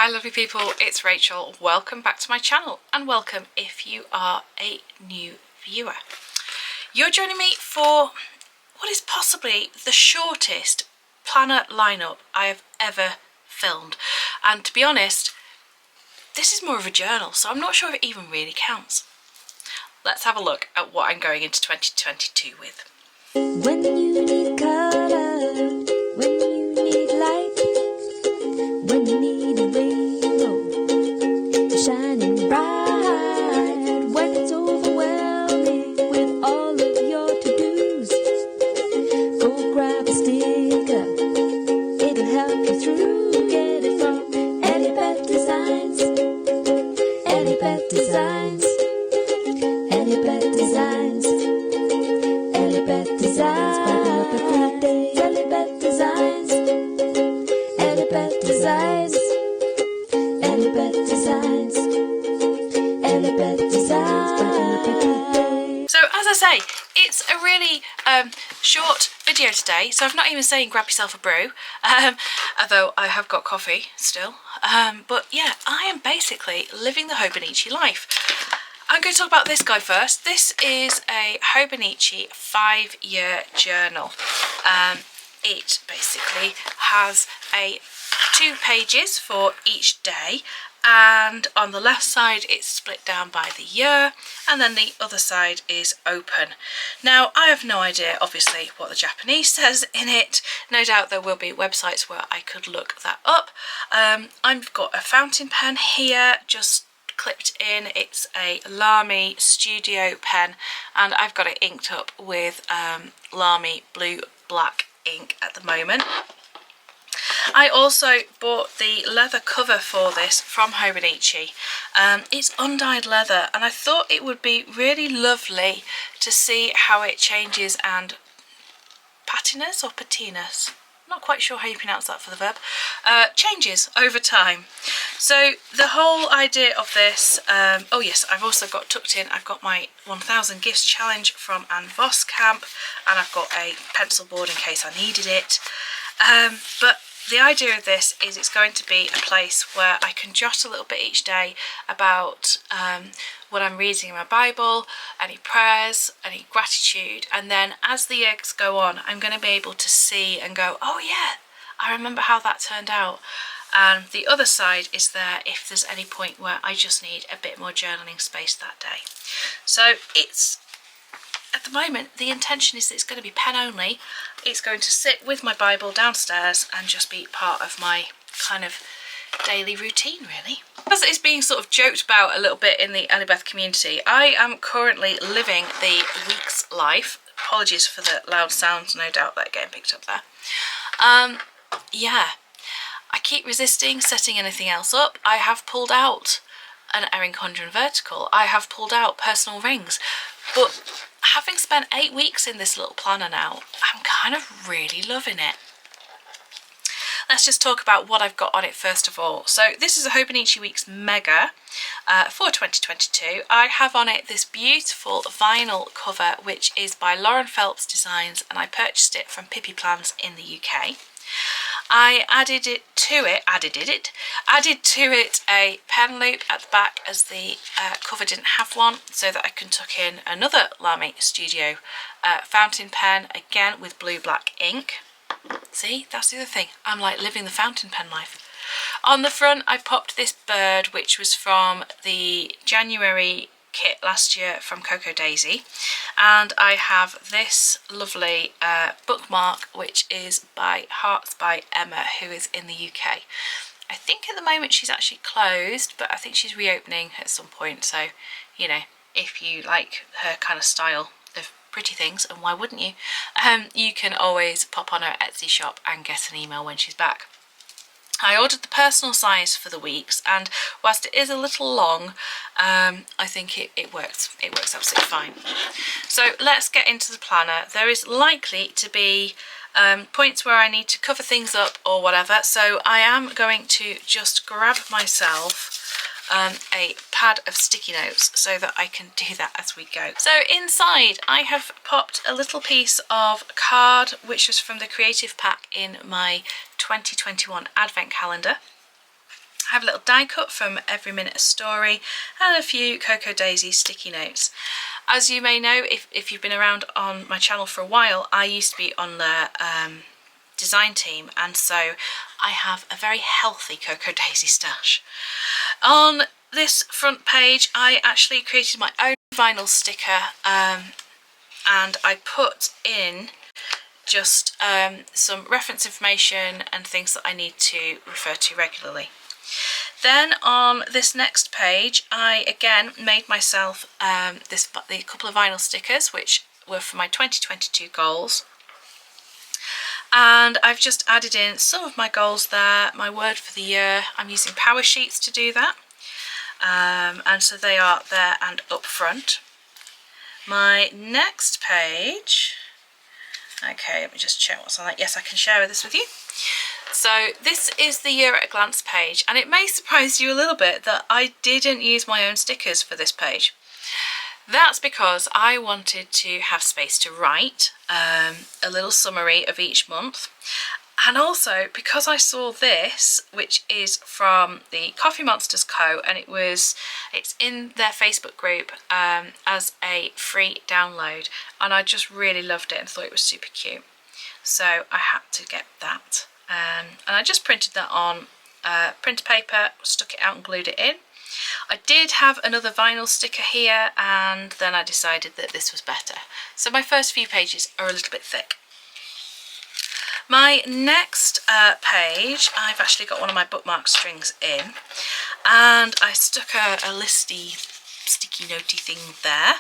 Hi lovely people, it's Rachel. Welcome back to my channel and welcome if you are a new viewer. You're joining me for what is possibly the shortest planner lineup I have ever filmed, and to be honest, this is more of a journal, so I'm not sure if it even really counts. Let's have a look at what I'm going into 2022 with. When you need color, when you need light, when you need a rainbow shining bright, when it's overwhelming with all of your to-dos, go grab a sticker, it'll help you through. Get it from EllieBeth Designs, EllieBeth Designs, EllieBeth Designs, EllieBeth Designs, EllieBeth Designs, EllieBeth Designs, EllieBeth Designs, EllieBeth Designs. So as I say, it's a really short video today, so I'm not even saying grab yourself a brew, although I have got coffee still. But yeah, I am basically living the Hobonichi life. I'm going to talk about this guy first. This is a Hobonichi 5-year journal. It basically has 2 pages for each day, and on the left side it's split down by the year, and then the other side is open. Now I have no idea obviously what the Japanese says in it. No doubt there will be websites where I could look that up. I've got a fountain pen here just clipped in. It's a Lamy Studio pen, and I've got it inked up with Lamy blue black ink at the moment. I also bought the leather cover for this from Hobonichi. It's undyed leather, and I thought it would be really lovely to see how it changes and patinas or patinas, not quite sure how you pronounce that for the verb, changes over time. So the whole idea of this, oh yes, I've also got tucked in, I've got my 1000 gifts challenge from Anne Voskamp, and I've got a pencil board in case I needed it. But the idea of this is it's going to be a place where I can jot a little bit each day about what I'm reading in my Bible, any prayers, any gratitude, and then as the years go on I'm going to be able to see and go, oh yeah, I remember how that turned out. And the other side is there if there's any point where I just need a bit more journaling space that day. So it's, at the moment, the intention is that it's going to be pen only. It's going to sit with my Bible downstairs and just be part of my kind of daily routine, really. As it's being sort of joked about a little bit in the EllieBeth community, I am currently living the week's life. Apologies for the loud sounds, no doubt they're getting picked up there. Yeah, I keep resisting setting anything else up. I have pulled out an Erin Condren vertical. I have pulled out personal rings, but having spent 8 weeks in this little planner now, I'm kind of really loving it. Let's just talk about what I've got on it first of all. So this is a Hobonichi Weeks Mega for 2022. I have on it this beautiful vinyl cover, which is by LifePlanners Designs, and I purchased it from Pippi Plans in the UK. I added to it a pen loop at the back, as the cover didn't have one, so that I can tuck in another Lamy Studio fountain pen, again with blue black ink. See, that's the other thing, I'm like living the fountain pen life. On the front I popped this bird, which was from the January kit last year from Coco Daisy, and I have this lovely bookmark, which is by Hearts by Emma, who is in the UK. I think at the moment she's actually closed, but I think she's reopening at some point, so you know, if you like her kind of style of pretty things, and why wouldn't you, you can always pop on her Etsy shop and get an email when she's back. I ordered the personal size for the weeks, and whilst it is a little long, I think it works. It works absolutely fine. So let's get into the planner. There is likely to be points where I need to cover things up or whatever, so I am going to just grab myself a pad of sticky notes so that I can do that as we go. So inside I have popped a little piece of card, which was from the creative pack in my 2021 advent calendar. I have a little die cut from Every Minute a Story and a few Cocoa Daisy sticky notes. As you may know, if you've been around on my channel for a while, I used to be on the design team, and so I have a very healthy Cocoa Daisy stash. On this front page, I actually created my own vinyl sticker, and I put in just some reference information and things that I need to refer to regularly. Then on this next page, I again made myself the couple of vinyl stickers, which were for my 2022 goals. And I've just added in some of my goals there, my word for the year. I'm using power sheets to do that. And so they are there and up front. My next page, okay, let me just check what's on that. Yes, I can share this with you. So this is the year at a glance page, and it may surprise you a little bit that I didn't use my own stickers for this page. That's because I wanted to have space to write a little summary of each month, and also because I saw this, which is from the Coffee Monsters Co, and it's in their Facebook group as a free download, and I just really loved it and thought it was super cute, so I had to get that. And I just printed that on printer paper, stuck it out and glued it in. I did have another vinyl sticker here, and then I decided that this was better. So my first few pages are a little bit thick. My next page, I've actually got one of my bookmark strings in, and I stuck a listy sticky notey thing there,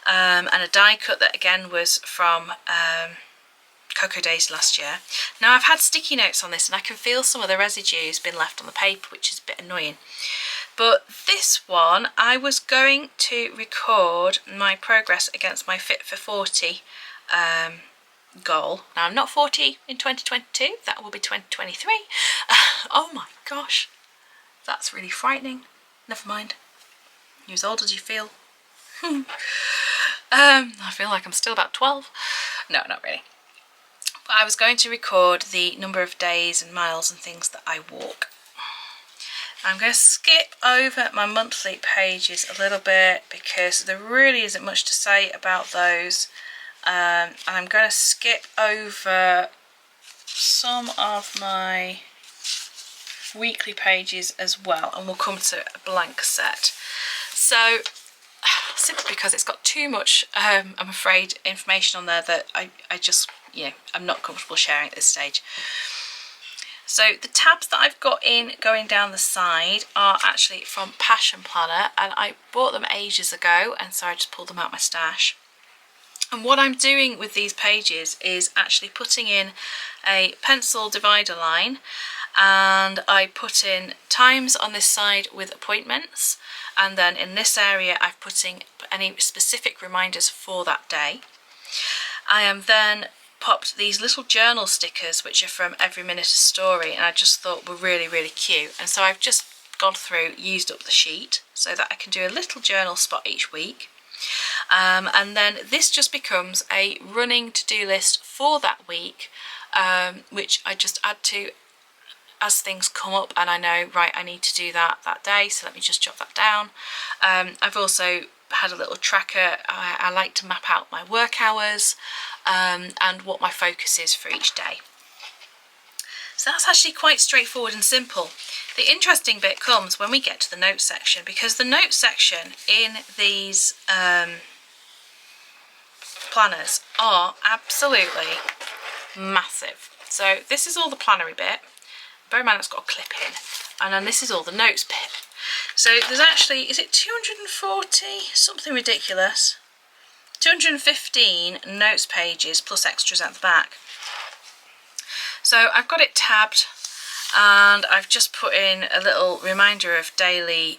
and a die cut that again was from Cocoa Days last year. Now I've had sticky notes on this, and I can feel some of the residues been left on the paper, which is a bit annoying. But this one, I was going to record my progress against my Fit for 40 goal. Now I'm not 40 in 2022, that will be 2023. Oh my gosh, that's really frightening. Never mind. You're as old as you feel. I feel like I'm still about 12. No, not really. But I was going to record the number of days and miles and things that I walk. I'm going to skip over my monthly pages a little bit because there really isn't much to say about those. And I'm going to skip over some of my weekly pages as well, and we'll come to a blank set. So simply because it's got too much, I'm afraid, information on there that I just, I'm not comfortable sharing at this stage. So the tabs that I've got in going down the side are actually from Passion Planner, and I bought them ages ago, and so I just pulled them out my stash. And what I'm doing with these pages is actually putting in a pencil divider line, and I put in times on this side with appointments, and then in this area I've put in any specific reminders for that day. I am then popped these little journal stickers which are from Every Minute a Story, and I just thought were really, really cute, and so I've just gone through, used up the sheet so that I can do a little journal spot each week. And then this just becomes a running to-do list for that week, which I just add to as things come up, and I know, right, I need to do that day, so let me just jot that down. I've also had a little tracker. I like to map out my work hours and what my focus is for each day. So that's actually quite straightforward and simple. The interesting bit comes when we get to the notes section, because the notes section in these planners are absolutely massive. So this is all the plannery bit. Bear in mind it's got a clip in, and then this is all the notes bit. So there's actually, is it 240? Something ridiculous. 215 notes pages plus extras at the back. So I've got it tabbed, and I've just put in a little reminder of daily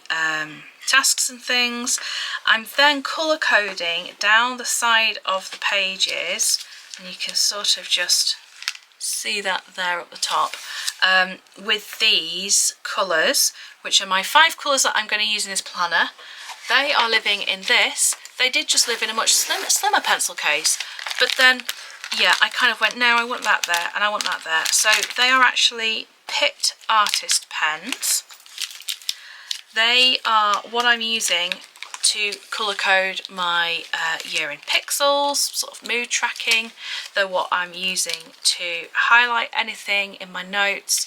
tasks and things. I'm then colour coding down the side of the pages, and you can sort of just see that there at the top, with these colours, which are my 5 colours that I'm going to use in this planner. They are living in this. They did just live in a much slimmer pencil case, but then, yeah, I kind of went, no, I want that there, and I want that there. So they are actually Pitt Artist pens. They are what I'm using to colour code my year in pixels, sort of mood tracking. They're what I'm using to highlight anything in my notes.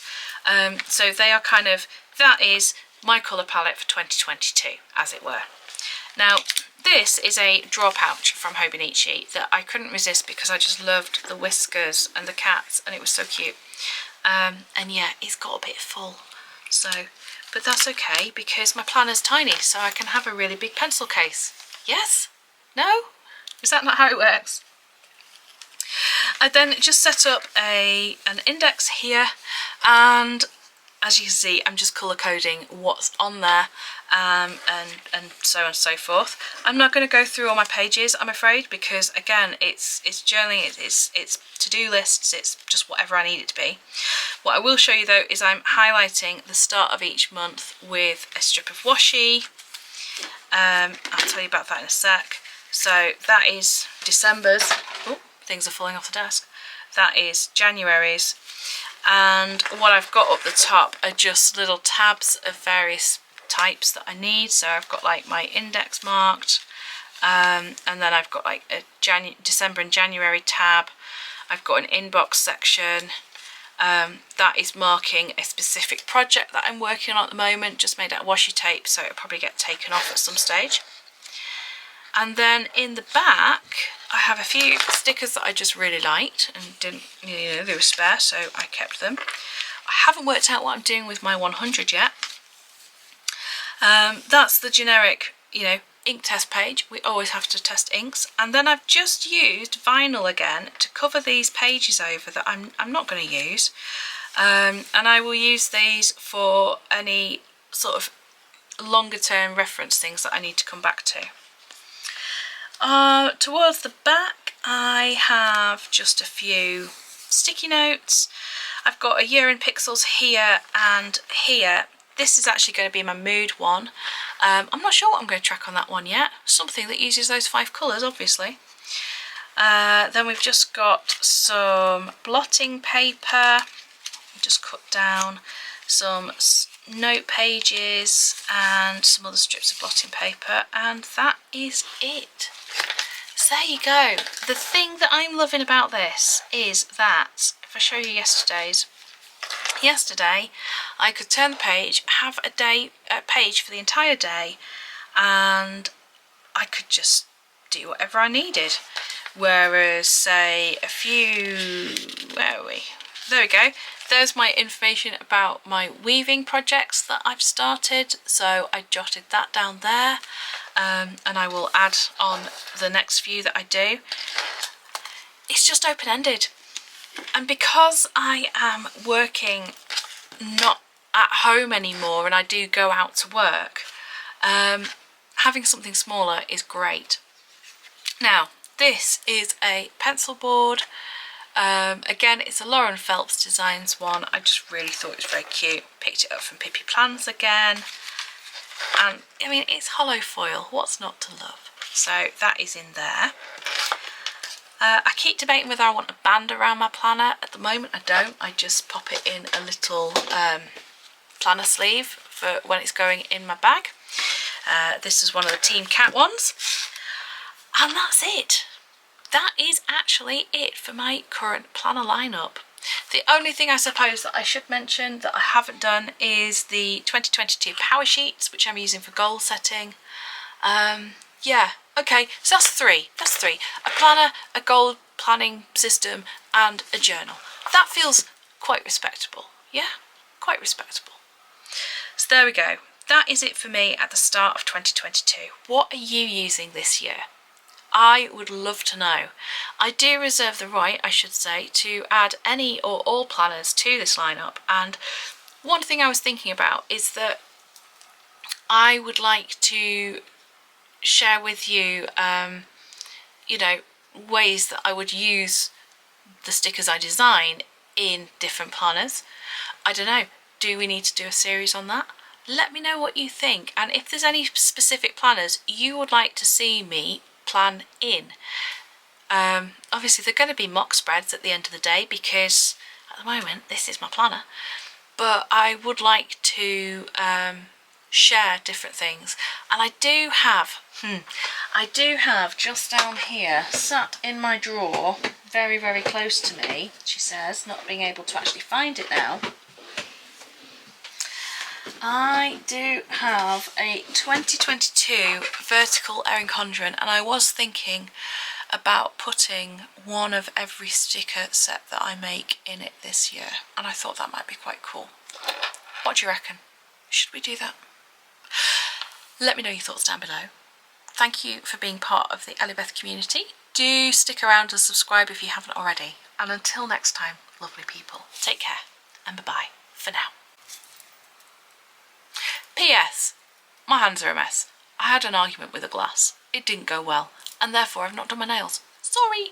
So they are kind of, that is my colour palette for 2022, as it were. Now, this is a drawer pouch from Hobonichi that I couldn't resist because I just loved the whiskers and the cats, and it was so cute. And yeah, it's got a bit full, so, but that's okay because my planner's tiny, so I can have a really big pencil case. Yes? No? Is that not how it works? I then just set up an index here, and as you can see, I'm just colour coding what's on there, and so on and so forth. I'm not going to go through all my pages, I'm afraid, because again, it's journaling, it's to-do lists, it's just whatever I need it to be. What I will show you though is I'm highlighting the start of each month with a strip of washi. I'll tell you about that in a sec. So that is December's. Oh, things are falling off the desk. That is January's. And what I've got up the top are just little tabs of various types that I need. So I've got like my index marked, and then I've got like a December and January tab. I've got an inbox section that is marking a specific project that I'm working on at the moment, just made out of washi tape, so it'll probably get taken off at some stage. And then in the back, I have a few stickers that I just really liked and didn't, you know, they were spare, so I kept them. I haven't worked out what I'm doing with my 100 yet. That's the generic, you know, ink test page. We always have to test inks. And then I've just used vinyl again to cover these pages over that I'm not going to use. And I will use these for any sort of longer term reference things that I need to come back to. Towards the back, I have just a few sticky notes. I've got a year in pixels here and here. This is actually going to be my mood one. I'm not sure what I'm going to track on that one yet. Something that uses those 5 colours, obviously. Then we've just got some blotting paper. Just cut down some note pages and some other strips of blotting paper, and that is it. So there you go. The thing that I'm loving about this is that, if I show you yesterday I could turn the page, have a page for the entire day, and I could just do whatever I needed. Whereas, say, a few, where are we? There we go. There's my information about my weaving projects that I've started, so I jotted that down there, and I will add on the next few that I do. It's just open-ended, and because I am working not at home anymore and I do go out to work, having something smaller is great. Now, this is a pencil board. Again, it's a Lauren Phelps Designs one. I just really thought it was very cute. Picked it up from Pippi Plans again. And, I mean, it's hollow foil. What's not to love? So that is in there. I keep debating whether I want a band around my planner. At the moment, I don't. I just pop it in a little planner sleeve for when it's going in my bag. This is one of the Team Cat ones. And that's it. That is actually it for my current planner lineup. The only thing I suppose that I should mention that I haven't done is the 2022 power sheets, which I'm using for goal setting. Yeah, okay, so that's three. That's 3. A planner, a goal planning system, and a journal. That feels quite respectable. Yeah, quite respectable. So there we go. That is it for me at the start of 2022. What are you using this year? I would love to know. I do reserve the right, I should say, to add any or all planners to this lineup, and one thing I was thinking about is that I would like to share with you, you know, ways that I would use the stickers I design in different planners. I don't know, do we need to do a series on that? Let me know what you think, and if there's any specific planners you would like to see me plan in. Obviously they're going to be mock spreads at the end of the day because at the moment this is my planner, but I would like to share different things. And I do have just down here, sat in my drawer, very, very close to me, she says, not being able to actually find it now. I do have a 2022 vertical Erin Condren, and I was thinking about putting one of every sticker set that I make in it this year, and I thought that might be quite cool. What do you reckon? Should we do that? Let me know your thoughts down below. Thank you for being part of the EllieBeth community. Do stick around and subscribe if you haven't already. And until next time, lovely people, take care and bye-bye for now. P.S. My hands are a mess. I had an argument with a glass. It didn't go well, and therefore I've not done my nails. Sorry.